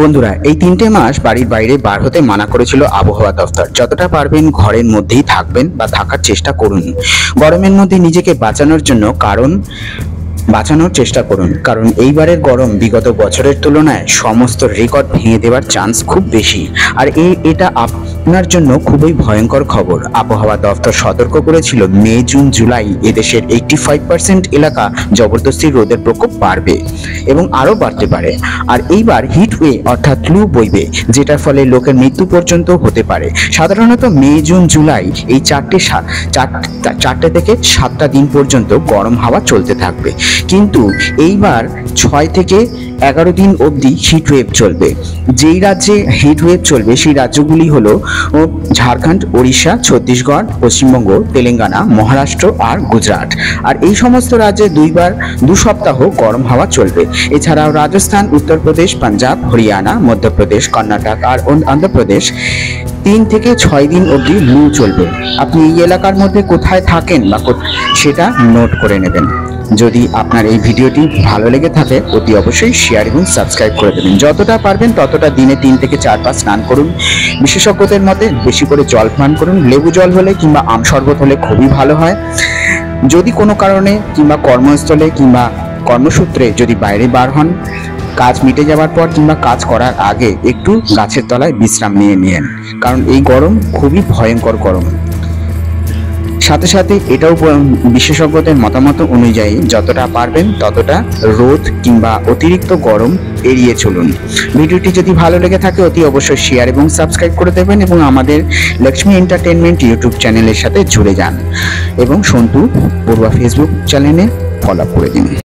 বন্ধুরা, এই 3টে মাস বাড়ির বাইরে বার হতে মানা করেছিল আবহাওয়া দফতর। যতটা পারবেন ঘরের মধ্যেই থাকবেন বা থাকার চেষ্টা করুন। গরমের মধ্যে নিজেকে বাঁচানোর চেষ্টা করুন, কারণ এইবারের গরম বিগত বছরের তুলনায় সমস্ত রেকর্ড ভেঙে দেওয়ার চান্স খুব বেশি। আর এটা আপনার জন্য খুবই ভয়ঙ্কর খবর। আবহাওয়া দফতর সতর্ক করেছিল মে, জুন, জুলাই এদেশের 85% এলাকা জবরদস্তি রোদের প্রকোপ বাড়বে এবং আরও বাড়তে পারে। আর এইবার হিট ওয়ে অর্থাৎ লু বইবে, যেটার ফলে লোকের মৃত্যু পর্যন্ত হতে পারে। সাধারণত মে, জুন, জুলাই এই চারটে থেকে 7টা দিন পর্যন্ত গরম হাওয়া চলতে থাকবে, কিন্তু এইবার 6 থেকে 11 দিন অবধি হিটওয়েভ চলবে। যেই রাজ্যে হিটওয়েভ চলবে সেই রাজ্যগুলি হলো ঝাড়খণ্ড, ওড়িশা, ছত্তিশগড়, পশ্চিমবঙ্গ, তেলেঙ্গানা, মহারাষ্ট্র আর গুজরাট। আর এই সমস্ত রাজ্যে 2 সপ্তাহ গরম হাওয়া চলবে। এছাড়াও রাজস্থান, উত্তরপ্রদেশ, পাঞ্জাব, হরিয়ানা, মধ্যপ্রদেশ, কর্ণাটক আর অন্ধ্রপ্রদেশ 3 থেকে 6 দিন অবধি লু চলবে। আপনি এই এলাকার মধ্যে কোথায় থাকেন বা সেটা নোট করে নেবেন। যদি আপনার এই ভিডিওটি ভালো লেগে থাকে অতি অবশ্যই শেয়ার এবং সাবস্ক্রাইব করে দেবেন। যতটা পারবেন ততটা দিনে 3 থেকে 4 স্নান করুন। বিশেষজ্ঞদের মতে বেশি করে জল পান করুন। লেবু জল হলে কিংবা আম শরবত হলে খুবই ভালো হয়। যদি কোনো কারণে কিংবা কর্মস্থলে কিংবা কর্মসূত্রে যদি বাইরে বার হন, কাজ মিটে যাওয়ার পর কিংবা কাজ করার আগে একটু গাছের তলায় বিশ্রাম নিন, কারণ এই গরম খুবই ভয়ঙ্কর গরম। সাথে সাথে এটাও বিশেষজ্ঞদের মতামত অনুযায়ী যতটা পারবেন ততটা রোদ কিংবা অতিরিক্ত গরম এড়িয়ে চলুন। ভিডিওটি যদি ভালো লেগে থাকে অতি অবশ্যই শেয়ার এবং সাবস্ক্রাইব করে দেবেন এবং আমাদের লক্ষ্মী এন্টারটেনমেন্ট ইউটিউব চ্যানেলের সাথে জুড়ে যান এবং সন্তু পড়ুয়া ফেসবুক চ্যানেলে ফলো করে দিন।